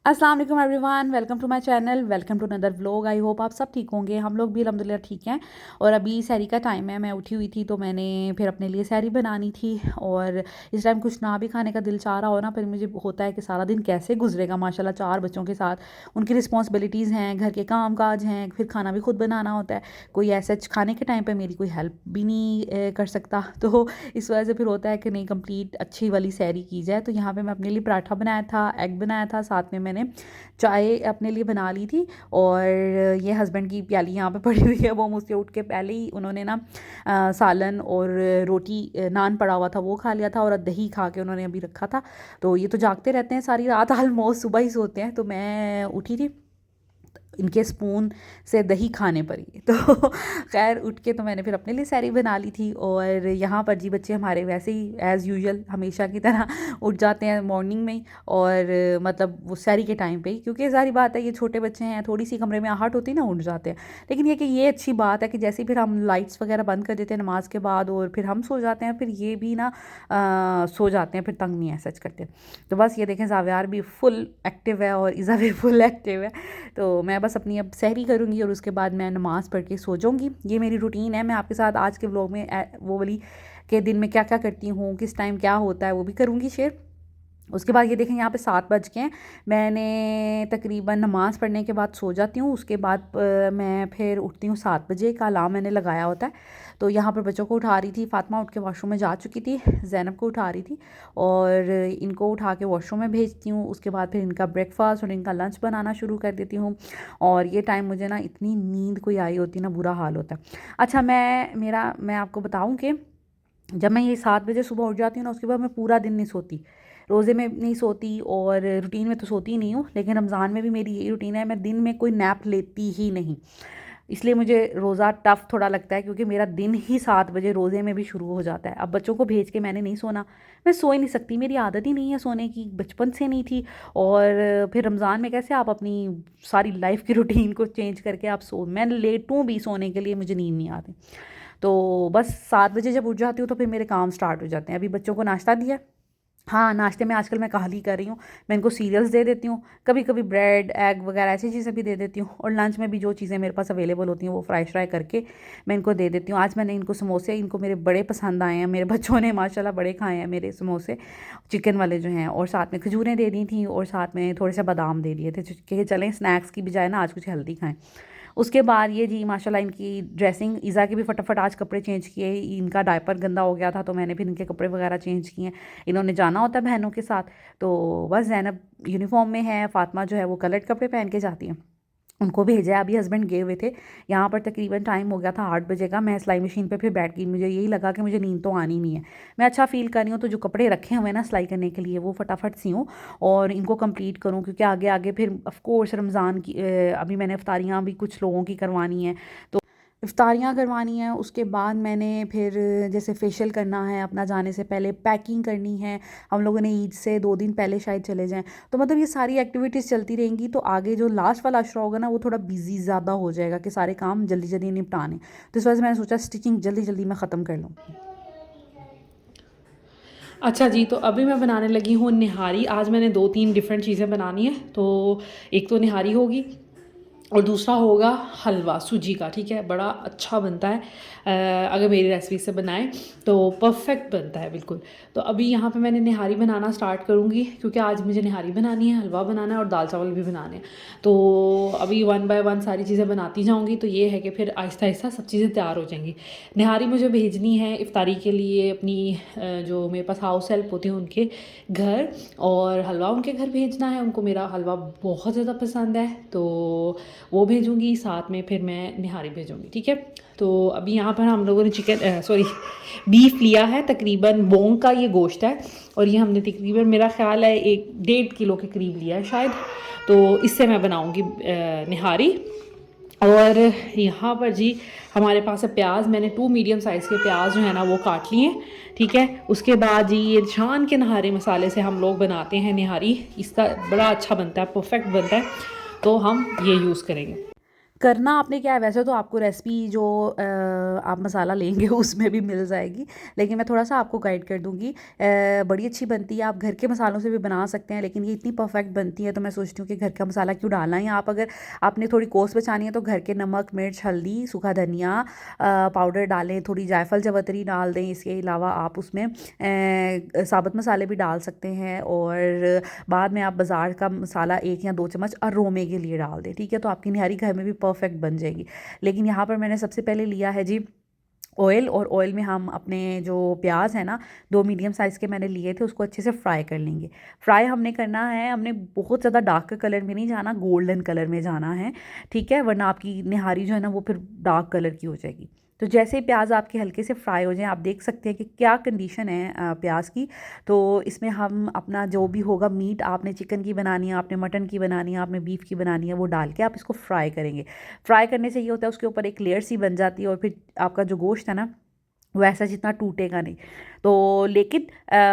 अस्सलाम वालेकुम everyone, welcome to my channel, welcome to another vlog. I hope आप सब ठीक होंगे। हम लोग भी अल्हम्दुलिल्लाह ठीक हैं। और अभी सहरी का टाइम है, मैं उठी हुई थी तो मैंने फिर अपने लिए सहरी बनानी थी। और इस टाइम कुछ ना भी खाने का दिल चाह रहा हो ना, फिर मुझे होता है कि सारा दिन कैसे गुजरेगा। माशाल्लाह 4 बच्चों के साथ, उनकी रिस्पॉन्सिबिलिटीज़ हैं, घर के काम काज हैं, फिर खाना भी खुद बनाना होता है। कोई ऐसा खाने के टाइम पर मेरी कोई हेल्प भी नहीं कर सकता, तो इस वजह से फिर होता है कि नहीं, कंप्लीट अच्छी वाली सहरी की जाए। तो यहाँ पर मैं अपने लिए पराठा बनाया था, एग बनाया था, साथ में मैंने चाय अपने लिए बना ली थी। और ये हस्बैंड की प्याली यहाँ पे पड़ी हुई है, वो मुझसे उठ के पहले ही उन्होंने ना सालन और रोटी नान पड़ा हुआ था वो खा लिया था, और दही खा के उन्होंने अभी रखा था। तो ये तो जागते रहते हैं सारी रात, ऑलमोस्ट सुबह ही सोते हैं। तो मैं उठी थी इनके स्पून से दही खाने पर ही, तो खैर उठ के तो मैंने फिर अपने लिए सहरी बना ली थी। और यहाँ पर जी बच्चे हमारे वैसे ही एज़ यूजुअल हमेशा की तरह उठ जाते हैं मॉर्निंग में ही, और मतलब वो सहरी के टाइम पे ही, क्योंकि सारी बात है ये छोटे बच्चे हैं, थोड़ी सी कमरे में आहट होती है ना, उठ जाते हैं। लेकिन ये कि ये अच्छी बात है कि जैसे ही फिर हम लाइट्स वगैरह बंद कर देते हैं नमाज के बाद, और फिर हम सो जाते हैं, फिर ये भी ना सो जाते हैं, फिर तंग नहीं है सच करते। तो बस ये देखें, जावियार भी फुल एक्टिव है और इज़ा भी फुल एक्टिव है। तो मैं बस अपनी अब सहरी करूँगी और उसके बाद मैं नमाज़ पढ़ के सो जाऊँगी। ये मेरी रूटीन है। मैं आपके साथ आज के व्लॉग में वो वाली के दिन में क्या क्या करती हूँ, किस टाइम क्या होता है, वो भी करूँगी शेयर। उसके बाद ये देखें, यहाँ पे 7 बज गए हैं। मैंने तकरीबन नमाज़ पढ़ने के बाद सो जाती हूँ। उसके बाद मैं फिर उठती हूँ 7 बजे का अलार्म मैंने लगाया होता है। तो यहाँ पर बच्चों को उठा रही थी, फ़ातिमा उठ के वॉशरूम में जा चुकी थी, ज़ैनब को उठा रही थी, और इनको उठा के वॉशरूम में भेजती हूँ। उसके बाद फिर इनका ब्रेकफास्ट और इनका लंच बनाना शुरू कर देती हूँ। और ये टाइम मुझे ना इतनी नींद कोई आई होती ना, बुरा हाल होता है। अच्छा, मैं आपको बताऊँ कि जब मैं ये 7 बजे सुबह उठ जाती हूँ ना, उसके बाद मैं पूरा दिन नहीं सोती। रोज़े में नहीं सोती और रूटीन में तो सोती ही नहीं हूँ, लेकिन रमज़ान में भी मेरी यही रूटीन है, मैं दिन में कोई नैप लेती ही नहीं। इसलिए मुझे रोज़ा टफ़ थोड़ा लगता है, क्योंकि मेरा दिन ही 7 बजे रोज़े में भी शुरू हो जाता है। अब बच्चों को भेज के मैंने नहीं सोना, मैं सो ही नहीं सकती, मेरी आदत ही नहीं है सोने की, बचपन से नहीं थी। और फिर रमज़ान में कैसे आप अपनी सारी लाइफ की रूटीन को चेंज करके आप मैं लेटूँ भी सोने के लिए, मुझे नींद नहीं आती। तो बस 7 बजे जब उठ जाती हूँ तो फिर मेरे काम स्टार्ट हो जाते हैं। अभी बच्चों को नाश्ता दिया। हाँ, नाश्ते में आजकल मैं काहली कर रही हूँ, मैं इनको सीरियल्स दे देती हूँ, कभी कभी ब्रेड एग वगैरह ऐसी चीज़ें भी दे देती हूँ। और लंच में भी जो चीज़ें मेरे पास अवेलेबल होती हैं वो फ्राई श्राई करके मैं इनको दे देती हूँ। आज मैंने इनको समोसे, इनको मेरे बड़े पसंद आए हैं, मेरे बच्चों ने माशाल्लाह बड़े खाए हैं मेरे समोसे, चिकन वाले जो हैं। और साथ में खजूरें दे दी थी, और साथ में थोड़े से बादाम दे दिए थे कि चलें स्नैक्स की बजाय ना आज कुछ हेल्दी खाएँ। उसके बाद ये जी माशाल्लाह इनकी ड्रेसिंग, ईज़ा के भी फटाफट आज कपड़े चेंज किए, इनका डायपर गंदा हो गया था तो मैंने फिर इनके कपड़े वगैरह चेंज किए। इन्होंने जाना होता है बहनों के साथ, तो बस ज़ैनब यूनिफॉर्म में है, फ़ातिमा जो है वो कलर्ड कपड़े पहन के जाती है, उनको भेजा है। अभी हस्बैंड गए हुए थे, यहाँ पर तकरीबन टाइम हो गया था 8 बजे का। मैं सिलाई मशीन पे फिर बैठ गई, मुझे यही लगा कि मुझे नींद तो आनी नहीं है, मैं अच्छा फ़ील कर रही हूँ, तो जो कपड़े रखे हुए हैं ना सिलाई करने के लिए वो फटाफट सीऊँ और इनको कंप्लीट करूँ, क्योंकि आगे आगे फिर ऑफ कोर्स रमज़ान की अभी मैंने इफ्तारियाँ भी कुछ लोगों की करवानी है, तो इफ्तारियाँ करवानी है। उसके बाद मैंने फिर जैसे फेशियल करना है, अपना जाने से पहले पैकिंग करनी है। हम लोगों ने ईद से 2 दिन पहले शायद चले जाएं, तो मतलब ये सारी एक्टिविटीज़ चलती रहेंगी। तो आगे जो लास्ट वाला अशरा होगा ना, वो थोड़ा बिजी ज़्यादा हो जाएगा कि सारे काम जल्दी जल्दी निपटाने। तो इस वजह से मैंने सोचा स्टिचिंग जल्दी जल्दी मैं ख़त्म कर लूँ। अच्छा जी, तो अभी मैं बनाने लगी हूँ निहारी। आज मैंने 2-3 डिफरेंट चीज़ें बनानी है। तो एक तो निहारी होगी और दूसरा होगा हलवा सूजी का, ठीक है, बड़ा अच्छा बनता है। अगर मेरी रेसिपी से बनाएं तो परफेक्ट बनता है बिल्कुल। तो अभी यहाँ पे मैंने निहारी बनाना स्टार्ट करूँगी, क्योंकि आज मुझे निहारी बनानी है, हलवा बनाना है और दाल चावल भी बनाने हैं। तो अभी 1 बाय 1 सारी चीज़ें बनाती जाऊँगी, तो ये है कि फिर आहिस्ता आहिस्ता सब चीज़ें तैयार हो जाएंगी। निहारी मुझे भेजनी है इफ्तारी के लिए अपनी जो मेरे पास हाउस हेल्प होती हैं उनके घर, और हलवा उनके घर भेजना है। उनको मेरा हलवा बहुत ज़्यादा पसंद है, तो वो भेजूँगी, साथ में फिर मैं निहारी भेजूँगी, ठीक है। तो अभी यहाँ पर हम लोगों ने बीफ लिया है, तकरीबन बोंग का ये गोश्त है, और ये हमने तकरीबन मेरा ख्याल है 1-1.5 किलो के करीब लिया है शायद। तो इससे मैं बनाऊँगी निहारी। और यहाँ पर जी हमारे पास है प्याज, मैंने 2 मीडियम साइज़ के प्याज जो है ना वो काट लिए, ठीक है। उसके बाद जी ये शान के नहारी मसाले से हम लोग बनाते हैं निहारी, इसका बड़ा अच्छा बनता है, परफेक्ट बनता है, तो हम ये यूज़ करेंगे। करना आपने क्या है, वैसे तो आपको रेसिपी जो आप मसाला लेंगे उसमें भी मिल जाएगी, लेकिन मैं थोड़ा सा आपको गाइड कर दूँगी। बड़ी अच्छी बनती है, आप घर के मसालों से भी बना सकते हैं, लेकिन ये इतनी परफेक्ट बनती है तो मैं सोचती हूँ कि घर का मसाला क्यों डालना है। या आप अगर आपने थोड़ी कॉस्ट बचानी है तो घर के नमक, मिर्च, हल्दी, सूखा धनिया पाउडर डालें, थोड़ी जायफल जवतरी डाल दें। इसके अलावा आप उसमें साबुत मसाले भी डाल सकते हैं, और बाद में आप बाज़ार का मसाला 1 या 2 चम्मच अरोमे के लिए डाल दें, ठीक है? तो आपकी निहारी घर में भी परफेक्ट बन जाएगी। लेकिन यहाँ पर मैंने सबसे पहले लिया है जी ऑयल, और ऑयल में हम अपने जो प्याज है ना, 2 मीडियम साइज़ के मैंने लिए थे, उसको अच्छे से फ्राई कर लेंगे। फ्राई हमने करना है, हमने बहुत ज़्यादा डार्क कलर में नहीं जाना, गोल्डन कलर में जाना है, ठीक है? वरना आपकी निहारी जो है ना वो फिर डार्क कलर की हो जाएगी। तो जैसे ही प्याज आपके हल्के से फ्राई हो जाएं, आप देख सकते हैं कि क्या कंडीशन है प्याज की। तो इसमें हम अपना जो भी होगा मीट, आपने चिकन की बनानी है, आपने मटन की बनानी है, आपने बीफ की बनानी है, वो डाल के आप इसको फ्राई करेंगे। फ्राई करने से ये होता है उसके ऊपर एक लेयर सी बन जाती है, और फिर आपका जो गोश्त है ना वैसा जितना टूटेगा नहीं। तो लेकिन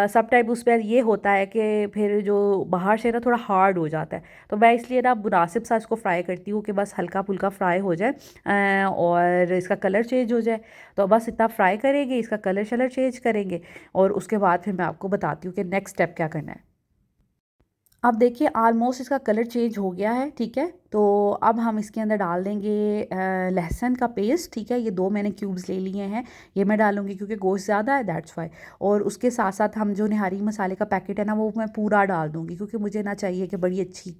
सब टाइप उस पर ये होता है कि फिर जो बाहर से ना थोड़ा हार्ड हो जाता है, तो मैं इसलिए ना मुनासिब सा इसको फ्राई करती हूँ कि बस हल्का फुल्का फ्राई हो जाए और इसका कलर चेंज हो जाए। तो बस इतना फ्राई करेंगे, इसका कलर शलर चेंज करेंगे, और उसके बाद फिर मैं आपको बताती हूँ कि नेक्स्ट स्टेप क्या करना है। अब देखिए ऑलमोस्ट इसका कलर चेंज हो गया है, ठीक है? तो अब हम इसके अंदर डाल देंगे लहसुन का पेस्ट, ठीक है? ये 2 मैंने क्यूब्स ले लिए हैं, ये मैं डालूंगी क्योंकि गोश्त ज़्यादा है, दैट्स वाई। और उसके साथ साथ हम जो निहारी मसाले का पैकेट है ना वो मैं पूरा डाल दूंगी, क्योंकि मुझे ना चाहिए कि बड़ी अच्छी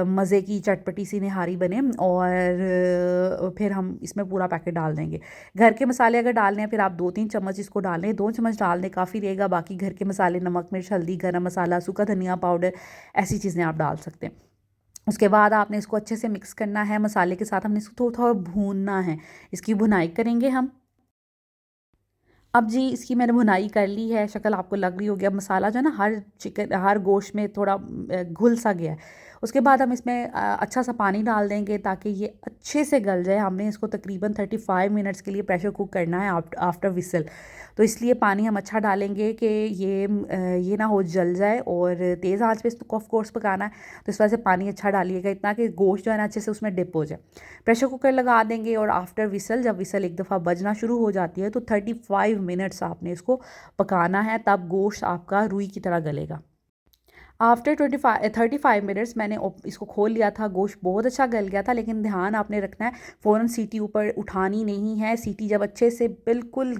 मज़े की चटपटी सी निहारी बने। और फिर हम इसमें पूरा पैकेट डाल देंगे। घर के मसाले अगर डालने हैं फिर आप 2-3 चम्मच इसको डालें, 2 चम्मच डाल दें काफ़ी रहेगा। बाकी घर के मसाले नमक, मिर्च, हल्दी, गरम मसाला, सूखा धनिया पाउडर, ऐसी चीज़ें आप डाल सकते हैं। उसके बाद आपने इसको अच्छे से मिक्स करना है मसाले के साथ, हमने इसको थोड़ा थोड़ा भूनना है, इसकी भुनाई करेंगे हम। अब जी इसकी मैंने भुनाई कर ली है, शक्ल आपको लग रही होगी। अब मसाला जो है ना हर चिकन हर गोश्त में थोड़ा घुल सा गया है। उसके बाद हम इसमें अच्छा सा पानी डाल देंगे ताकि ये अच्छे से गल जाए। हमने इसको तकरीबन 35 मिनट्स के लिए प्रेशर कुक करना है आफ्टर विसल। तो इसलिए पानी हम अच्छा डालेंगे कि ये ना हो जल जाए, और तेज़ आंच पे इसको ऑफ कोर्स पकाना है। तो इस वजह से पानी अच्छा डालिएगा, इतना कि गोश्त जो है ना अच्छे से उसमें डिप हो जाए। प्रेशर कुकर लगा देंगे, और आफ्टर विसल जब विसल एक दफ़ा बजना शुरू हो जाती है तो 35 मिनट्स आपने इसको पकाना है, तब गोश्त आपका रुई की तरह गलेगा। आफ्टर 35 मिनट्स मैंने इसको खोल लिया था, गोश्त बहुत अच्छा गल गया था। लेकिन ध्यान आपने रखना है, फ़ौरन सीटी ऊपर उठानी नहीं है। सीटी जब अच्छे से बिल्कुल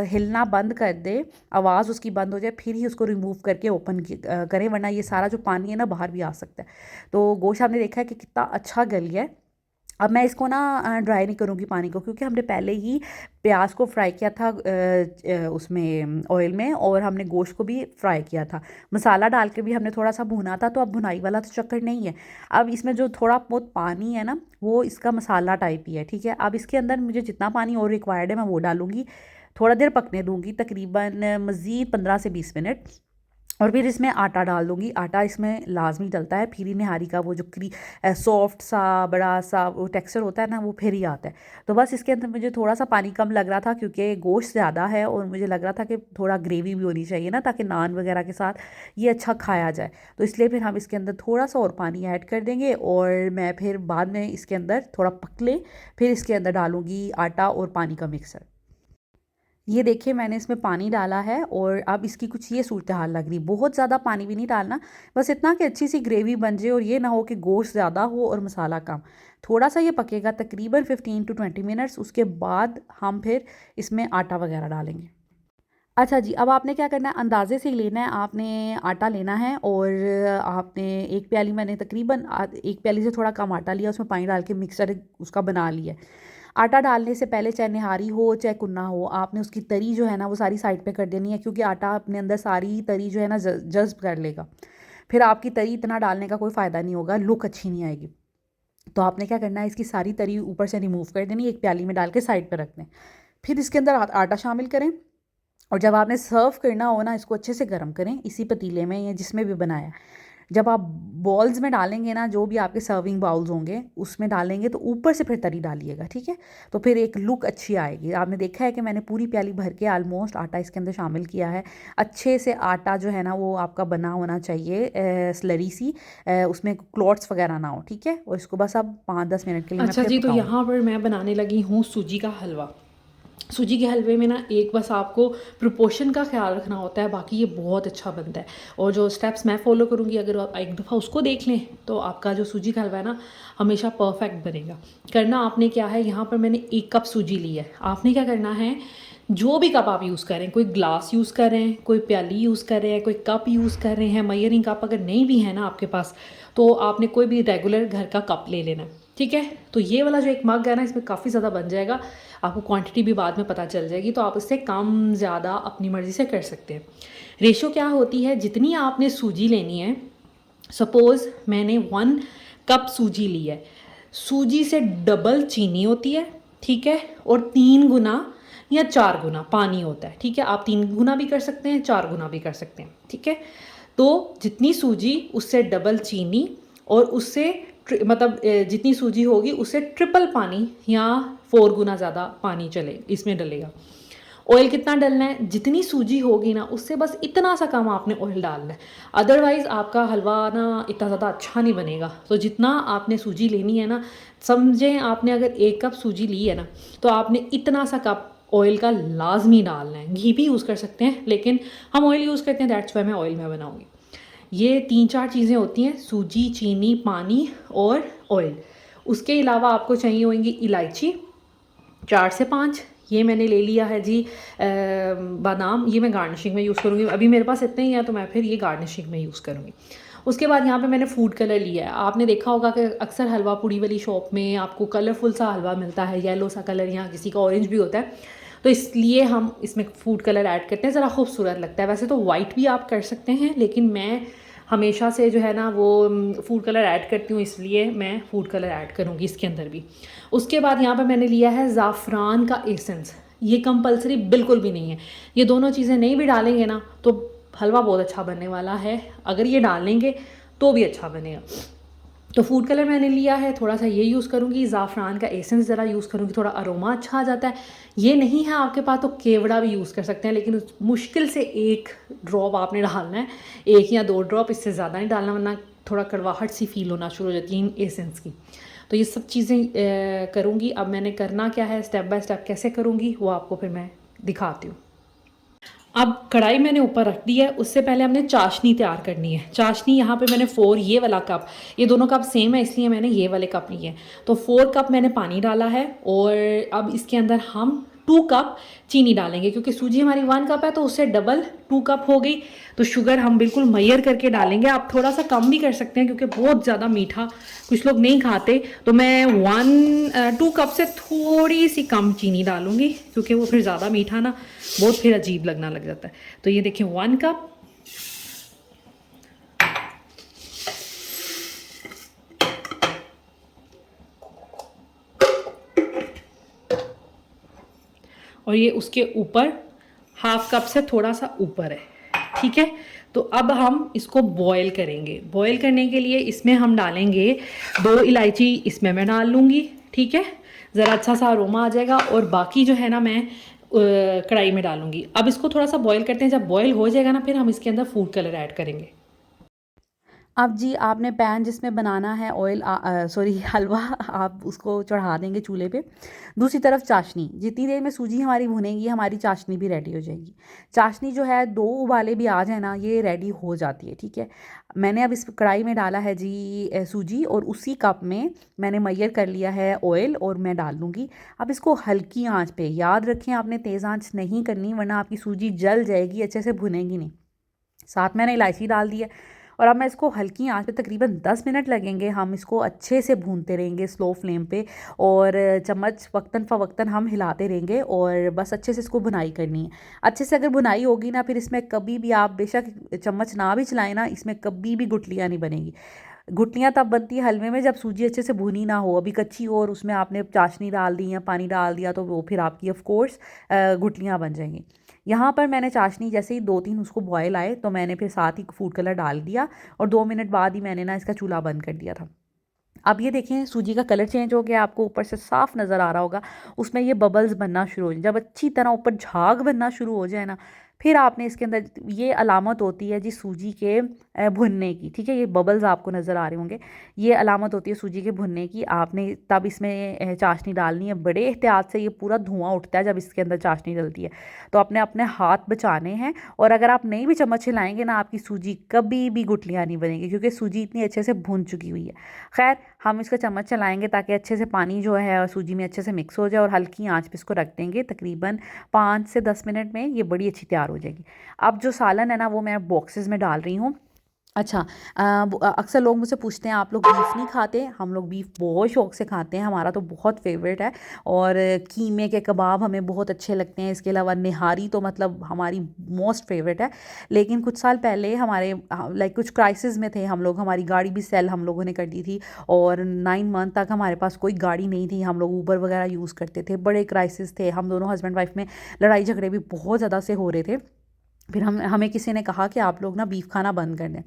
हिलना बंद कर दे, आवाज़ उसकी बंद हो जाए, फिर ही उसको रिमूव करके ओपन करें, वरना ये सारा जो पानी है ना बाहर भी आ सकता है। तो गोश्त आपने देखा है कि कितना अच्छा गल गया है। अब मैं इसको ना ड्राई नहीं करूँगी पानी को, क्योंकि हमने पहले ही प्याज को फ्राई किया था उसमें ऑयल में, और हमने गोश्त को भी फ्राई किया था। मसाला डाल के भी हमने थोड़ा सा भुना था, तो अब भुनाई वाला तो चक्कर नहीं है। अब इसमें जो थोड़ा बहुत पानी है ना वो इसका मसाला टाइप ही है, ठीक है? अब इसके अंदर मुझे जितना पानी और रिक्वायर्ड है मैं वो डालूँगी, थोड़ा देर पकने दूँगी, तकरीबन मज़ीद 15 से 20 मिनट। और फिर इसमें आटा डाल दूँगी। आटा इसमें लाज़मी डलता है, फिर ही निहारी का वो जो सॉफ्ट सा बड़ा सा वो टेक्सचर होता है ना वो फिर ही आता है। तो बस इसके अंदर मुझे थोड़ा सा पानी कम लग रहा था, क्योंकि गोश्त ज़्यादा है, और मुझे लग रहा था कि थोड़ा ग्रेवी भी होनी चाहिए ना, ताकि नान वगैरह के साथ ये अच्छा खाया जाए। तो इसलिए फिर हम इसके अंदर थोड़ा सा और पानी ऐड कर देंगे, और मैं फिर बाद में इसके अंदर थोड़ा पकले फिर इसके अंदर डालूँगी आटा और पानी का मिक्सर। ये देखिए मैंने इसमें पानी डाला है, और अब इसकी कुछ ये सूरत हाल लग रही। बहुत ज़्यादा पानी भी नहीं डालना, बस इतना कि अच्छी सी ग्रेवी बन जाए, और ये ना हो कि गोश्त ज़्यादा हो और मसाला कम। थोड़ा सा ये पकेगा तकरीबन 15 to 20 मिनट्स। उसके बाद हम फिर इसमें आटा वगैरह डालेंगे। अच्छा जी, अब आपने क्या करना है, अंदाज़े से ही लेना है। आपने आटा लेना है, और आपने एक प्याली, मैंने तकरीबन एक प्याली से थोड़ा कम आटा लिया, उसमें पानी डाल के मिक्सर उसका बना लिया। आटा डालने से पहले चाहे निहारी हो चाहे कुन्ना हो, आपने उसकी तरी जो है ना वो सारी साइड पे कर देनी है, क्योंकि आटा अपने अंदर सारी तरी जो है ना जज्ब कर लेगा। फिर आपकी तरी इतना डालने का कोई फ़ायदा नहीं होगा, लुक अच्छी नहीं आएगी। तो आपने क्या करना है, इसकी सारी तरी ऊपर से रिमूव कर देनी, एक प्याली में डाल के साइड पर रख दें। फिर इसके अंदर आटा शामिल करें, और जब आपने सर्व करना हो ना, इसको अच्छे से गर्म करें इसी पतीले में या जिसमें भी बनाया। जब आप बॉल्स में डालेंगे ना, जो भी आपके सर्विंग बाउल्स होंगे उसमें डालेंगे तो ऊपर से फिर तरी डालिएगा, ठीक है। तो फिर एक लुक अच्छी आएगी। आपने देखा है कि मैंने पूरी प्याली भर के ऑलमोस्ट आटा इसके अंदर शामिल किया है। अच्छे से आटा जो है ना वो आपका बना होना चाहिए, स्लरी सी, उसमें क्लॉट्स वगैरह ना हो, ठीक है। और इसको बस अब 5-10 मिनट के लिए मैं अच्छा फिर जी, तो पकाऊँ। यहाँ पर मैं बनाने लगी हूँ सूजी का हलवा। सूजी के हलवे में ना एक बस आपको प्रोपोर्शन का ख्याल रखना होता है, बाकी ये बहुत अच्छा बनता है। और जो स्टेप्स मैं फॉलो करूँगी, अगर आप एक दफ़ा उसको देख लें तो आपका जो सूजी का हलवा है ना हमेशा परफेक्ट बनेगा। करना आपने क्या है, यहाँ पर मैंने 1 कप सूजी ली है। आपने क्या करना है, जो भी कप आप यूज़ करें, कोई ग्लास यूज़ करें, कोई प्याली यूज़ कर रहे हैं, कोई कप यूज़ कर रहे हैं, मेजरिंग कप अगर नहीं भी है ना आपके पास, तो आपने कोई भी रेगुलर घर का कप ले लेना, ठीक है। तो ये वाला जो एक मग है ना, इसमें काफ़ी ज़्यादा बन जाएगा। आपको क्वांटिटी भी बाद में पता चल जाएगी, तो आप इससे कम ज़्यादा अपनी मर्ज़ी से कर सकते हैं। रेशो क्या होती है, जितनी आपने सूजी लेनी है, सपोज़ मैंने 1 कप सूजी ली है, सूजी से डबल चीनी होती है, ठीक है। और 3 गुना या 4 गुना पानी होता है, ठीक है। आप 3 गुना भी कर सकते हैं, 4 गुना भी कर सकते हैं, ठीक है। तो जितनी सूजी उससे डबल चीनी, और उससे मतलब जितनी सूजी होगी उससे ट्रिपल पानी या 4 गुना ज़्यादा पानी चले इसमें डलेगा। ऑयल कितना डलना है, जितनी सूजी होगी ना उससे बस इतना सा कम आपने ऑयल डालना है, अदरवाइज़ आपका हलवा ना इतना ज़्यादा अच्छा नहीं बनेगा। तो जितना आपने सूजी लेनी है ना, समझें आपने अगर 1 कप सूजी ली है ना, तो आपने इतना सा कप ऑयल का लाजमी डालना है। घी भी यूज़ कर सकते हैं, लेकिन हम ऑयल यूज़ करते हैं, दैट्स वाई मैं ऑयल में बनाऊँगी। ये 3-4 चीज़ें होती हैं, सूजी, चीनी, पानी और ऑयल। उसके अलावा आपको चाहिए होंगी इलायची 4 से 5, ये मैंने ले लिया है जी। बादाम, ये मैं गार्निशिंग में यूज़ करूँगी, अभी मेरे पास इतने ही है तो मैं फिर ये गार्निशिंग में यूज़ करूँगी। उसके बाद यहाँ पे मैंने फूड कलर लिया है। आपने देखा होगा कि अक्सर हलवा पूड़ी वाली शॉप में आपको कलरफुल सा हलवा मिलता है, येलो सा कलर, या किसी का ऑरेंज भी होता है, तो इसलिए हम इसमें फूड कलर ऐड करते हैं, ज़रा खूबसूरत लगता है। वैसे तो वाइट भी आप कर सकते हैं, लेकिन मैं हमेशा से जो है ना वो फूड कलर ऐड करती हूँ, इसलिए मैं फूड कलर ऐड करूँगी इसके अंदर भी। उसके बाद यहाँ पे मैंने लिया है ज़ाफ़रान का एसेंस, ये कंपलसरी बिल्कुल भी नहीं है। ये दोनों चीज़ें नहीं भी डालेंगे ना तो हलवा बहुत अच्छा बनने वाला है, अगर ये डालेंगे तो भी अच्छा बनेगा। तो फूड कलर मैंने लिया है, थोड़ा सा ये यूज़ करूँगी, ज़ाफ़रान का एसेंस ज़रा यूज़ करूँगी, थोड़ा अरोमा अच्छा आ जाता है। ये नहीं है आपके पास तो केवड़ा भी यूज़ कर सकते हैं, लेकिन मुश्किल से 1 ड्रॉप आपने डालना है, 1 या 2 ड्रॉप, इससे ज़्यादा नहीं डालना, वरना थोड़ा कड़वाहट सी फील होना शुरू हो जाती है इन एसेंस की। तो ये सब चीज़ें करूँगी। अब मैंने करना क्या है, स्टेप बाय स्टेप कैसे करूँगी वो आपको फिर मैं दिखाती हूँ। अब कढ़ाई मैंने ऊपर रख दी है, उससे पहले हमने चाशनी तैयार करनी है। चाशनी यहाँ पे मैंने 4, ये वाला कप, ये दोनों कप सेम है इसलिए मैंने ये वाले कप लिए हैं। तो 4 कप मैंने पानी डाला है, और अब इसके अंदर हम 2 कप चीनी डालेंगे, क्योंकि सूजी हमारी 1 कप है तो उससे डबल 2 कप हो गई। तो शुगर हम बिल्कुल मेजर करके डालेंगे, आप थोड़ा सा कम भी कर सकते हैं क्योंकि बहुत ज़्यादा मीठा कुछ लोग नहीं खाते। तो मैं 2 कप से थोड़ी सी कम चीनी डालूँगी, क्योंकि वो फिर ज़्यादा मीठा ना बहुत फिर अजीब लगना लग जाता है। तो ये देखिए 1 कप, और ये उसके ऊपर 1/2 कप से थोड़ा सा ऊपर है, ठीक है। तो अब हम इसको बॉयल करेंगे। बॉयल करने के लिए इसमें हम डालेंगे 2 इलायची, इसमें मैं डाल लूँगी, ठीक है। ज़रा अच्छा सा अरोमा आ जाएगा, और बाकी जो है ना मैं कढ़ाई में डालूँगी। अब इसको थोड़ा सा बॉयल करते हैं, जब बॉयल हो जाएगा ना फिर हम इसके अंदर फूड कलर ऐड करेंगे। अब जी आपने पैन जिसमें बनाना है ऑयल सॉरी हलवा, आप उसको चढ़ा देंगे चूल्हे पे। दूसरी तरफ चाशनी, जितनी देर में सूजी हमारी भुनेगी हमारी चाशनी भी रेडी हो जाएगी। चाशनी जो है 2 उबाले भी आ जाए ना ये रेडी हो जाती है, ठीक है। मैंने अब इस कढ़ाई में डाला है जी सूजी, और उसी कप में मैंने मैयर कर लिया है ऑयल, और मैं डाल लूँगी। अब इसको हल्की आंच पे, याद रखें आपने तेज़ आंच नहीं करनी वरना आपकी सूजी जल जाएगी, अच्छे से भुनेगी नहीं। साथ मैंने इलायची डाल दी है, और अब मैं इसको हल्की आंच पे तकरीबन 10 मिनट लगेंगे, हम इसको अच्छे से भूनते रहेंगे स्लो फ्लेम पे, और चम्मच वक्तन फ़वक्तन हम हिलाते रहेंगे, और बस अच्छे से इसको भुनाई करनी है। अच्छे से अगर भुनाई होगी ना फिर इसमें कभी भी आप बेशक चम्मच ना भी चलाएं ना, इसमें कभी भी गुठलियाँ नहीं बनेगी। गुठलियाँ तब बनती है हलवे में जब सूजी अच्छे से भुनी ना हो, अभी कच्ची हो और उसमें आपने चाशनी डाल दी या पानी डाल दिया तो वो फिर आपकी ऑफ कोर्स गुठलियाँ बन जाएंगी। यहाँ पर मैंने चाशनी जैसे ही 2-3 उसको बॉयल आए तो मैंने फिर साथ ही फूड कलर डाल दिया और 2 मिनट बाद ही मैंने ना इसका चूल्हा बंद कर दिया था। अब ये देखें सूजी का कलर चेंज हो गया, आपको ऊपर से साफ नज़र आ रहा होगा, उसमें ये बबल्स बनना शुरू हो जाए। जब अच्छी तरह ऊपर झाग बनना शुरू हो जाए ना, फिर आपने इसके अंदर, ये अलामत होती है जी सूजी के भुनने की, ठीक है। ये बबल्स आपको नज़र आ रहे होंगे, ये अलामत होती है सूजी के भुनने की। आपने तब इसमें चाशनी डालनी है बड़े एहतियात से। ये पूरा धुआं उठता है जब इसके अंदर चाशनी डलती है, तो अपने अपने हाथ बचाने हैं। और अगर आप नहीं भी चम्मच हिलाएंगे ना, आपकी सूजी कभी भी गुठलियाँ नहीं बनेगी, क्योंकि सूजी इतनी अच्छे से भुन चुकी हुई है। खैर, हम इसका चम्मच चलाएंगे ताकि अच्छे से पानी जो है सूजी में अच्छे से मिक्स हो जाए, और हल्की आंच पे इसको रख देंगे। तकरीबन 5 से 10 मिनट में ये बड़ी अच्छी तैयार हो जाएगी। अब जो सालन है ना, वो मैं बॉक्सेस में डाल रही हूँ। अच्छा, अक्सर लोग मुझसे पूछते हैं आप लोग बीफ नहीं खाते? हम लोग बीफ बहुत शौक़ से खाते हैं, हमारा तो बहुत फेवरेट है। और कीमे के कबाब हमें बहुत अच्छे लगते हैं। इसके अलावा निहारी तो मतलब हमारी मोस्ट फेवरेट है। लेकिन कुछ साल पहले हमारे लाइक कुछ क्राइसिस में थे हम लोग, हमारी गाड़ी भी सेल हम लोगों ने कर दी थी, और 9 मंथ तक हमारे पास कोई गाड़ी नहीं थी। हम लोग ऊबर वगैरह यूज़ करते थे, बड़े क्राइसिस थे। हम दोनों हस्बैंड वाइफ में लड़ाई झगड़े भी बहुत ज़्यादा से हो रहे थे। फिर हमें किसी ने कहा कि आप लोग ना बीफ खाना बंद कर दें,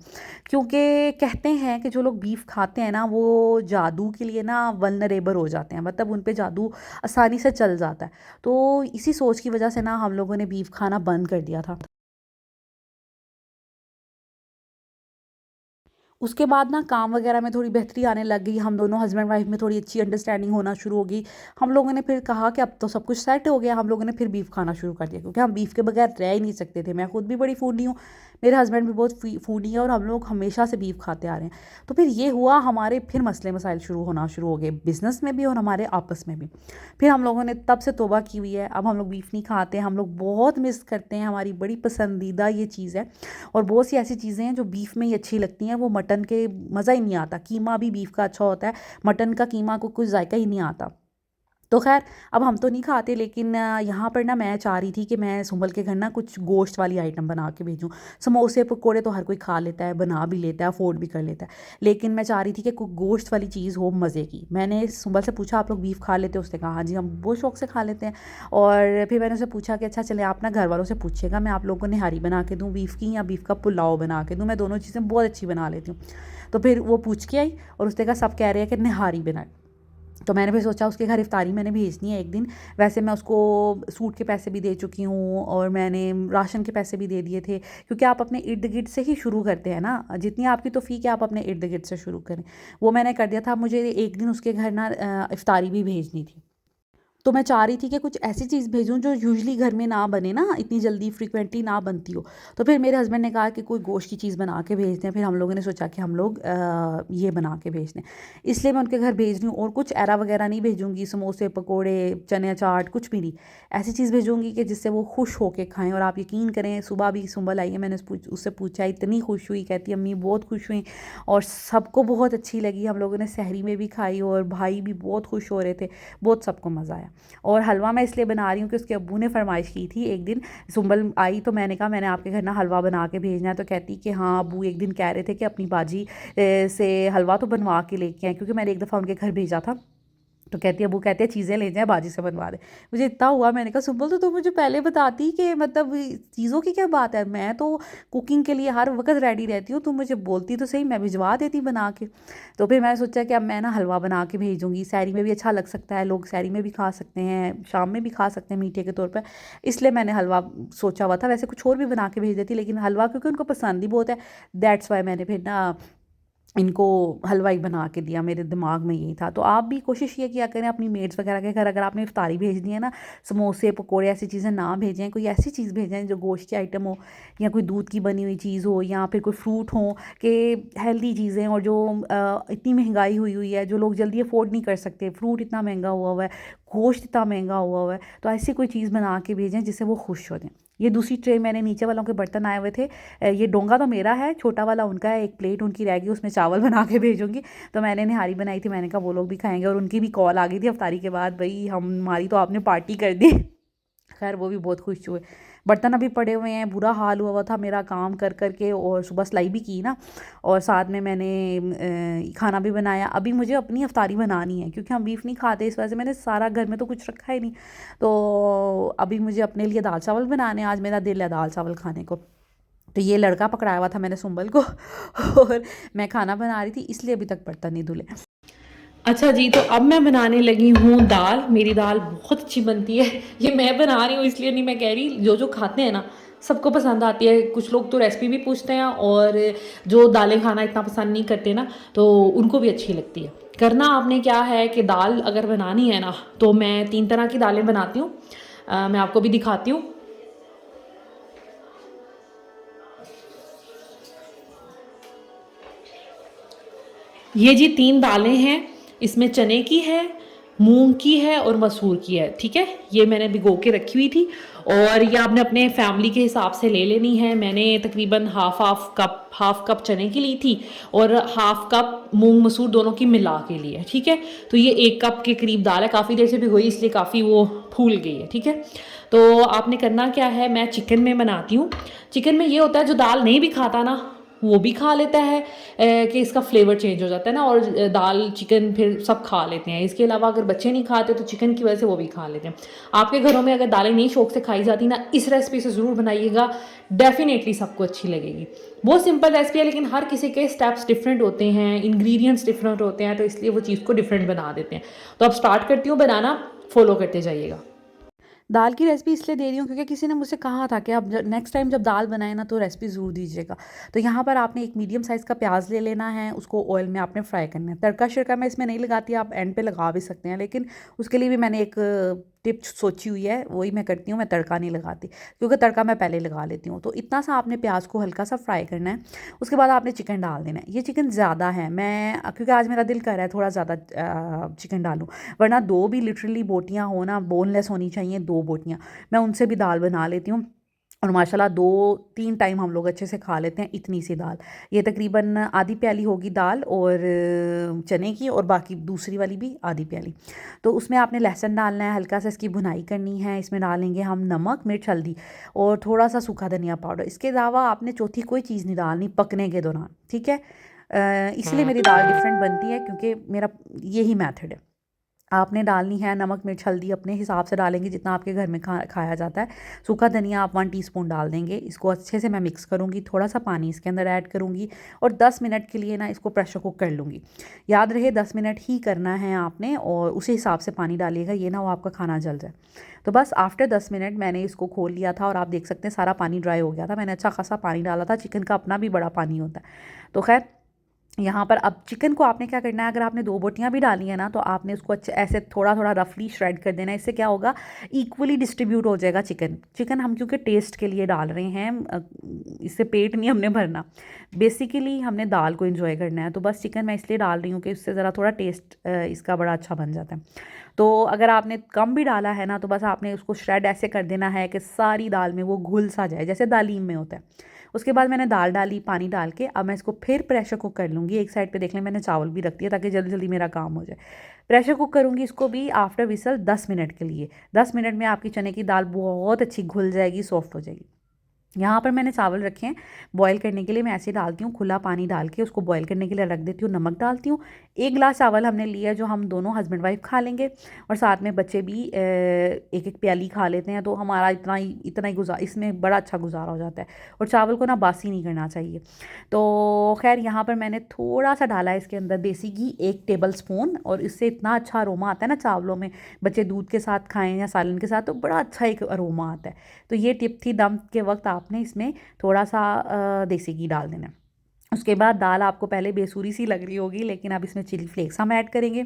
क्योंकि कहते हैं कि जो लोग बीफ खाते हैं ना, वो जादू के लिए ना वल्नरेबल हो जाते हैं, मतलब उन पे जादू आसानी से चल जाता है। तो इसी सोच की वजह से ना हम लोगों ने बीफ खाना बंद कर दिया था। उसके बाद ना काम वगैरह में थोड़ी बेहतरी आने लग गई, हम दोनों हस्बैंड वाइफ में थोड़ी अच्छी अंडरस्टैंडिंग होना शुरू हो गई। हम लोगों ने फिर कहा कि अब तो सब कुछ सेट हो गया, हम लोगों ने फिर बीफ खाना शुरू कर दिया, क्योंकि हम बीफ के बगैर रह ही नहीं सकते थे। मैं खुद भी बड़ी फूडी हूँ, मेरे हस्बैंड भी बहुत फूडी है, और हम लोग हमेशा से बीफ खाते आ रहे हैं। तो फिर ये हुआ, हमारे फिर मसले मसाइल शुरू हो गए, बिज़नेस में भी और हमारे आपस में भी। फिर हम लोगों ने तब से तौबा की हुई है, अब हम लोग बीफ नहीं खाते। हम लोग बहुत मिस करते हैं, हमारी बड़ी पसंदीदा ये चीज़ है। और बहुत सी ऐसी चीज़ें हैं जो बीफ में ही अच्छी लगती हैं, वो मटन के मज़ा ही नहीं आता। कीमा भी बीफ का अच्छा होता है, मटन का कीमा को कुछ जायका ही नहीं आता। तो खैर, अब हम तो नहीं खाते, लेकिन यहाँ पर ना मैं चाह रही थी कि मैं सुंबल के घर ना कुछ गोश्त वाली आइटम बना के भेजूँ। समोसे पकोड़े तो हर कोई खा लेता है, बना भी लेता है, अफोर्ड भी कर लेता है, लेकिन मैं चाह रही थी कि कोई गोश्त वाली चीज़ हो मज़े की। मैंने सुंबल से पूछा आप लोग बीफ खा लेते हो? उसने कहा हाँ जी, हम बहुत शौक से खा लेते हैं। और फिर मैंने उससे पूछा कि अच्छा चले, आप ना घर वालों से पूछिएगा, मैं आप लोगों को निहारी बना के दूँ बीफ की, या बीफ का पुलाव बना के दूँ। मैं दोनों चीज़ें बहुत अच्छी बना लेती हूँ। तो फिर वो पूछ के आई, और उसने कहा सब कह रहे हैं कि निहारी बनाए। तो मैंने फिर सोचा उसके घर इफ्तारी मैंने भेजनी है एक दिन। वैसे मैं उसको सूट के पैसे भी दे चुकी हूँ, और मैंने राशन के पैसे भी दे दिए थे, क्योंकि आप अपने इर्द गिर्द से ही शुरू करते हैं ना, जितनी आपकी तौफीक है आप अपने इर्द गिर्द से शुरू करें। वो मैंने कर दिया था। मुझे एक दिन उसके घर ना इफ्तारी भी भेजनी थी, तो मैं चाह रही थी कि कुछ ऐसी चीज़ भेजूँ जो यूजुअली घर में ना बने ना, इतनी जल्दी फ्रीक्वेंटली ना बनती हो। तो फिर मेरे हस्बैंड ने कहा कि कोई गोश्त की चीज़ बना के भेज दें। फिर हम लोगों ने सोचा कि हम लोग ये बना के भेज दें, इसलिए मैं उनके घर भेज रही हूँ। और कुछ एरा वगैरह नहीं भेजूँगी, समोसे पकोड़े चने चाट कुछ भी नहीं। ऐसी चीज़ भेजूँगी कि जिससे वो खुश होकर खाएँ। और आप यकीन करें, सुबह भी सुंबल आई है, मैंने उससे पूछा, इतनी खुश हुई, कहती अम्मी बहुत खुश हुई, और सबको बहुत अच्छी लगी। हम लोगों ने सहरी में भी खाई, और भाई भी बहुत खुश हो रहे थे, बहुत सबको मज़ा आया। और हलवा मैं इसलिए बना रही हूँ कि उसके अब्बू ने फरमाइश की थी। एक दिन सुंबल आई तो मैंने कहा मैंने आपके घर ना हलवा बना के भेजना है, तो कहती कि हाँ अब्बू एक दिन कह रहे थे कि अपनी बाजी से हलवा तो बनवा के लेके आए, क्योंकि मैंने एक दफ़ा उनके घर भेजा था। तो कहती है, अबू कहते हैं चीज़ें ले जाएँ, बाजी से बनवा दे। मुझे इतना हुआ, मैंने कहा सुंबल तो तुम मुझे पहले बताती कि मतलब चीज़ों की क्या बात है, मैं तो कुकिंग के लिए हर वक्त रेडी रहती हूँ, तुम मुझे बोलती तो सही, मैं भिजवा देती बना के। तो फिर मैंने सोचा कि अब मैं ना हलवा बना के भेजूँगी, सहरी में भी अच्छा लग सकता है, लोग सहरी में भी खा सकते हैं, शाम में भी खा सकते हैं मीठे के तौर पर। इसलिए मैंने हलवा सोचा हुआ था, वैसे कुछ और भी बना के भेज देती, लेकिन हलवा क्योंकि उनको पसंद ही बहुत है, दैट्स वाई मैंने फिर ना इनको हलवाई बना के दिया। मेरे दिमाग में यही था। तो आप भी कोशिश ये किया करें अपनी मेड्स वगैरह के घर, अगर आपने इफ्तारी भेजनी है ना, समोसे पकोड़े ऐसी चीज़ें ना भेजें, कोई ऐसी चीज़ भेजें जो गोश्त की आइटम हो, या कोई दूध की बनी हुई चीज़ हो, या फिर कोई फ्रूट हो, कि हेल्दी चीज़ें, और जो इतनी महंगाई हुई हुई है, जो लोग जल्दी अफोर्ड नहीं कर सकते, फ्रूट इतना महंगा हुआ हुआ है, गोश्त इतना महंगा हुआ है, तो ऐसी कोई चीज़ बना के भेजें जिससे वो खुश हो जाएं। ये दूसरी ट्रे मैंने, नीचे वालों के बर्तन आए हुए थे, ये डोंगा तो मेरा है, छोटा वाला उनका है, एक प्लेट उनकी रह गई, उसमें चावल बना के भेजूंगी। तो मैंने निहारी बनाई थी, मैंने कहा वो लोग भी खाएंगे, और उनकी भी कॉल आ गई थी इफ्तारी के बाद, भाई हमारी तो आपने पार्टी कर दी। खैर वो भी बहुत खुश हुए। बर्तन अभी पड़े हुए हैं, बुरा हाल हुआ हुआ था मेरा काम कर कर के, और सुबह सिलाई भी की ना, और साथ में मैंने खाना भी बनाया। अभी मुझे अपनी अफ्तारी बनानी है क्योंकि हम बीफ नहीं खाते, इस वजह से मैंने सारा घर में तो कुछ रखा ही नहीं। तो अभी मुझे अपने लिए दाल चावल बनाने हैं, आज मेरा दिल है दाल चावल खाने को। तो ये लड़का पकड़ाया हुआ था मैंने सुंबल को और मैं खाना बना रही थी, इसलिए अभी तक बर्तन नहीं धुले। अच्छा जी, तो अब मैं बनाने लगी हूँ दाल। मेरी दाल बहुत अच्छी बनती है। ये मैं बना रही हूँ इसलिए नहीं, मैं कह रही, जो जो खाते हैं ना सबको पसंद आती है। कुछ लोग तो रेसिपी भी पूछते हैं, और जो दालें खाना इतना पसंद नहीं करते ना, तो उनको भी अच्छी लगती है। करना आपने क्या है कि दाल अगर बनानी है ना, तो मैं 3 तरह की दालें बनाती हूँ। मैं आपको भी दिखाती हूँ। ये जी 3 दालें हैं, इसमें चने की है, मूंग की है और मसूर की है। ठीक है, ये मैंने भिगो के रखी हुई थी, और ये आपने अपने फैमिली के हिसाब से ले लेनी है। मैंने तकरीबन हाफ कप चने की ली थी, और हाफ कप मूंग मसूर दोनों की मिला के लिए। ठीक है, तो ये 1 कप के करीब दाल है। काफ़ी देर से भिगोई इसलिए काफ़ी वो फूल गई है। ठीक है, तो आपने करना क्या है, मैं चिकन में बनाती हूँ। चिकन में ये होता है, जो दाल नहीं भी खाता ना वो भी खा लेता है, कि इसका फ्लेवर चेंज हो जाता है ना, और दाल चिकन फिर सब खा लेते हैं। इसके अलावा अगर बच्चे नहीं खाते तो चिकन की वजह से वो भी खा लेते हैं। आपके घरों में अगर दालें नहीं शौक से खाई जाती ना, इस रेसिपी से ज़रूर बनाइएगा, डेफिनेटली सबको अच्छी लगेगी। बहुत सिंपल रेसिपी है, लेकिन हर किसी के स्टेप्स डिफरेंट होते हैं, इंग्रेडिएंट्स डिफरेंट होते हैं, तो इसलिए वो चीज़ को डिफरेंट बना देते हैं। तो अब स्टार्ट करती हूँ बनाना, फॉलो करते जाइएगा। दाल की रेसिपी इसलिए दे रही हूँ क्योंकि किसी ने मुझसे कहा था कि आप नेक्स्ट टाइम जब दाल बनाए ना तो रेसिपी ज़रूर दीजिएगा। तो यहाँ पर आपने एक मीडियम साइज़ का प्याज ले लेना है, उसको ऑयल में आपने फ्राई करना है। तड़का शड़का मैं इसमें नहीं लगाती, आप एंड पे लगा भी सकते हैं, लेकिन उसके लिए भी मैंने एक टिप सोची हुई है, वही मैं करती हूँ। मैं तड़का नहीं लगाती क्योंकि तड़का मैं पहले लगा लेती हूँ। तो इतना सा आपने प्याज को हल्का सा फ्राई करना है। उसके बाद आपने चिकन डाल देना है। ये चिकन ज़्यादा है, मैं क्योंकि आज मेरा दिल कर रहा है थोड़ा ज़्यादा चिकन डालूँ, वरना 2 भी लिटरली बोटियाँ हो ना, बोनलेस होनी चाहिए 2 बोटियाँ, मैं उनसे भी दाल बना लेती हूँ। और माशाल्लाह 2-3 टाइम हम लोग अच्छे से खा लेते हैं इतनी सी दाल। ये तकरीबन आधी प्याली होगी दाल और चने की, और बाकी दूसरी वाली भी आधी प्याली। तो उसमें आपने लहसुन डालना है, हल्का सा इसकी भुनाई करनी है। इसमें डालेंगे हम नमक, मिर्च, हल्दी और थोड़ा सा सूखा धनिया पाउडर। इसके अलावा आपने चौथी कोई चीज़ नहीं डालनी पकने के दौरान। ठीक है, इसलिए मेरी दाल डिफरेंट बनती है क्योंकि मेरा यही मेथड है। आपने डालनी है नमक, मिर्च, हल्दी अपने हिसाब से डालेंगे जितना आपके घर में खाया जाता है। सूखा धनिया आप 1 टीस्पून डाल देंगे। इसको अच्छे से मैं मिक्स करूँगी, थोड़ा सा पानी इसके अंदर ऐड करूँगी, और 10 मिनट के लिए ना इसको प्रेशर कुक कर लूँगी। याद रहे 10 मिनट ही करना है आपने, और उसी हिसाब से पानी डालिएगा, ये ना वो आपका खाना जल जाए। तो बस आफ्टर 10 मिनट मैंने इसको खोल लिया था, और आप देख सकते हैं सारा पानी ड्राई हो गया था। मैंने अच्छा खासा पानी डाला था, चिकन का अपना भी बड़ा पानी होता है। तो खैर यहाँ पर अब चिकन को आपने क्या करना है, अगर आपने 2 बोटियाँ भी डाली हैं ना, तो आपने उसको अच्छे ऐसे थोड़ा थोड़ा रफली श्रेड कर देना है। इससे क्या होगा, इक्वली डिस्ट्रीब्यूट हो जाएगा चिकन हम क्योंकि टेस्ट के लिए डाल रहे हैं, इससे पेट नहीं हमने भरना, बेसिकली हमने दाल को एंजॉय करना है। तो बस चिकन मैं इसलिए डाल रही हूँ कि उससे ज़रा थोड़ा टेस्ट इसका बड़ा अच्छा बन जाता है। तो अगर आपने कम भी डाला है ना, तो बस आपने उसको श्रेड ऐसे कर देना है कि सारी दाल में वो घुल सा जाए, जैसे दालीम में होता है। उसके बाद मैंने दाल डाली पानी डाल के, अब मैं इसको फिर प्रेशर कुक कर लूँगी। एक साइड पे देख लें मैंने चावल भी रख दिया ताकि जल्दी जल्दी मेरा काम हो जाए। प्रेशर कुक करूँगी इसको भी आफ्टर विसल 10 मिनट के लिए। 10 मिनट में आपकी चने की दाल बहुत अच्छी घुल जाएगी, सॉफ्ट हो जाएगी। यहाँ पर मैंने चावल रखे हैं बॉईल करने के लिए। मैं ऐसे डालती हूँ, खुला पानी डाल के उसको बॉईल करने के लिए रख देती हूँ। नमक डालती हूँ। 1 गिलास चावल हमने लिया जो हम दोनों हस्बैंड वाइफ खा लेंगे, और साथ में बच्चे भी एक एक प्याली खा लेते हैं। तो हमारा इतना ही इसमें बड़ा अच्छा गुजारा हो जाता है, और चावल को ना बासी नहीं करना चाहिए। तो खैर यहाँ पर मैंने थोड़ा सा डाला है इसके अंदर देसी घी, 1 टेबल स्पून, और इससे इतना अच्छा अरोमा आता है ना चावलों में। बच्चे दूध के साथ खाएँ या सालन के साथ तो बड़ा अच्छा एक अरोमा आता है। तो ये टिप थी, दम के वक्त आपने इसमें थोड़ा सा देसी घी डाल देना। उसके बाद दाल आपको पहले बेसुरी सी लग रही होगी, लेकिन अब इसमें चिली फ्लेक्स हम ऐड करेंगे।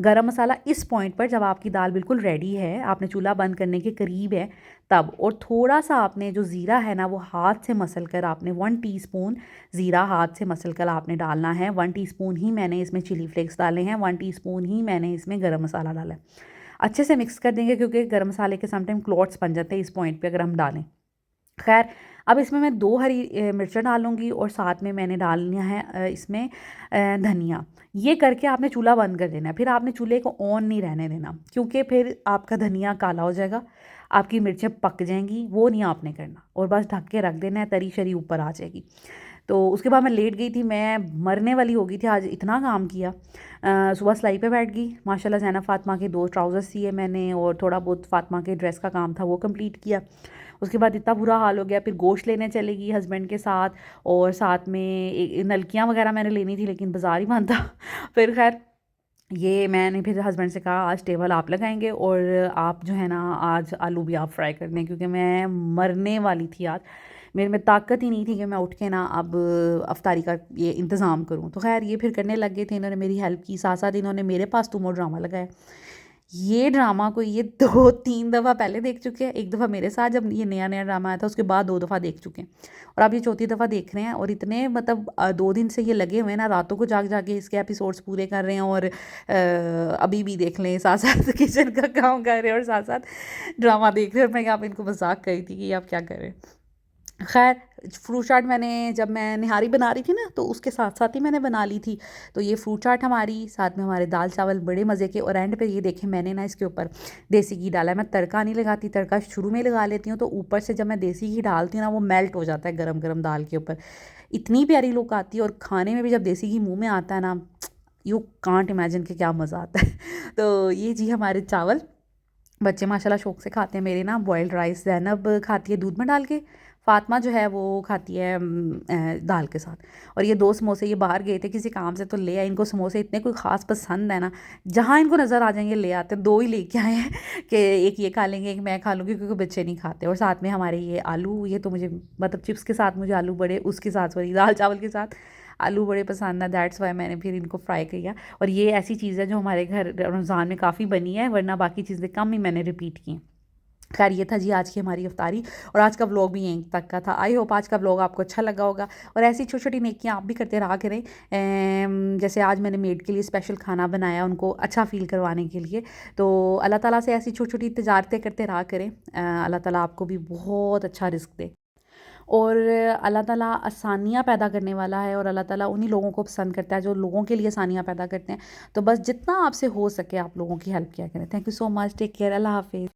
गरम मसाला इस पॉइंट पर, जब आपकी दाल बिल्कुल रेडी है, आपने चूल्हा बंद करने के करीब है तब, और थोड़ा सा आपने जो ज़ीरा है ना वो हाथ से मसल कर आपने 1 टीस्पून ज़ीरा हाथ से मसल कर आपने डालना है। 1 टीस्पून ही मैंने इसमें चिली फ्लेक्स डाले हैं, 1 टीस्पून ही मैंने इसमें गरम मसाला डाला है। अच्छे से मिक्स कर देंगे क्योंकि गरम मसाले के समटाइम क्लॉट्स बन जाते हैं इस पॉइंट पे अगर हम डालें। खैर अब इसमें मैं 2 हरी मिर्चें डालूँगी, और साथ में मैंने डालना है इसमें धनिया। ये करके आपने चूल्हा बंद कर देना है। फिर आपने चूल्हे को ऑन नहीं रहने देना, क्योंकि फिर आपका धनिया काला हो जाएगा, आपकी मिर्चें पक जाएंगी, वो नहीं आपने करना। और बस ढक के रख देना है, तरी शरी ऊपर आ जाएगी। तो उसके बाद मैं लेट गई थी, मैं मरने वाली हो गई थी, आज इतना काम किया। सुबह सिलाई पे बैठ गई, माशाल्लाह ज़ैनब फ़ातिमा के 2 ट्राउज़र्स सिए मैंने, और थोड़ा बहुत फ़ातिमा के ड्रेस का काम था वो कंप्लीट किया। उसके बाद इतना बुरा हाल हो गया, फिर गोश्त लेने चलेगी हस्बैंड के साथ, और साथ में नलकियाँ वगैरह मैंने लेनी थी, लेकिन बाज़ार ही बंद था। फिर खैर ये मैंने फिर हस्बैंड से कहा आज टेबल आप लगाएंगे, और आप जो है ना आज आलू भी आप फ्राई कर दें, क्योंकि मैं मरने वाली थी आज। मेरे में ताकत ही नहीं थी कि मैं उठ के ना अब अफ्तारी का ये इंतज़ाम करूं। तो खैर ये फिर करने लग गए थे, इन्होंने मेरी हेल्प की, साथ साथ इन्होंने मेरे पास तुमो ड्रामा लगाया। ये ड्रामा को ये 2-3 दफ़ा पहले देख चुके हैं, एक दफ़ा मेरे साथ जब ये नया नया ड्रामा आया था, उसके बाद 2 दफ़ा देख चुके हैं, और अब ये चौथी दफ़ा देख रहे हैं। और इतने मतलब 2 दिन से ये लगे हुए हैं ना, रातों को जाग जाके इसके एपिसोड्स पूरे कर रहे हैं, और अभी भी देख लें, साथ साथ किचन का काम कर रहे हैं और साथ साथ ड्रामा देख रहे हैं। और मैं यहाँ पे इनको मजाक करी थी कि आप क्या करें। खैर फ्रूट चाट मैंने जब मैं निहारी बना रही थी ना, तो उसके साथ साथ ही मैंने बना ली थी। तो ये फ्रूट चाट हमारी, साथ में हमारे दाल चावल बड़े मज़े के। और एंड पे ये देखें मैंने ना इसके ऊपर देसी घी डाला है। मैं तड़का नहीं लगाती, तड़का शुरू में लगा लेती हूँ, तो ऊपर से जब मैं देसी घी डालती हूँ ना, वो मेल्ट हो जाता है गरम गरम दाल के ऊपर, इतनी प्यारी लुक आती है। और खाने में भी जब देसी घी मुँह में आता है ना, यू कांट इमेजिन कि क्या मज़ा आता है। तो ये जी हमारे चावल, बच्चे माशाल्लाह शौक से खाते हैं मेरे ना। बॉयल्ड राइस ज़ैनब खाती है दूध में डाल के, फ़ातिमा जो है वो खाती है दाल के साथ। और ये 2 समोसे ये बाहर गए थे किसी काम से, तो ले आए। इनको समोसे इतने कोई ख़ास पसंद है ना, जहाँ इनको नज़र आ जाएंगे ले आते हैं। 2 ही लेके आए हैं कि एक ये खा लेंगे, एक मैं खा लूँगी, क्योंकि बच्चे नहीं खाते। और साथ में हमारे ये आलू, ये तो मुझे मतलब चिप्स के साथ मुझे आलू बड़े, उसके साथ सॉरी दाल चावल के साथ आलू बड़े पसंद है, दैट्स वाई मैंने फिर इनको फ्राई किया। और ये ऐसी चीज़ है जो हमारे घर रमज़ान में काफ़ी बनी है, वरना बाकी चीज़ें कम ही मैंने रिपीट की। खैर ये था जी आज की हमारी इफ्तारी, और आज का व्लॉग भी यहीं तक का था। आई होप आज का व्लॉग आपको अच्छा लगा होगा, और ऐसी छोटी छोटी नेकियां आप भी करते रहा करें। जैसे आज मैंने मेड के लिए स्पेशल खाना बनाया उनको अच्छा फ़ील करवाने के लिए। तो अल्लाह ताला से ऐसी छोटी छोटी तजारतें करते रहा करें। अल्लाह ताला आपको भी बहुत अच्छा रिस्क दे, और अल्लाह ताला आसानियाँ पैदा करने वाला है, और अल्लाह ताला उन्हीं लोगों को पसंद करता है जो लोगों के लिए आसानियाँ पैदा करते हैं। तो बस जितना आपसे हो सके आप लोगों की हेल्प किया करें। Thank you so much, take care, अल्लाह हाफिज़।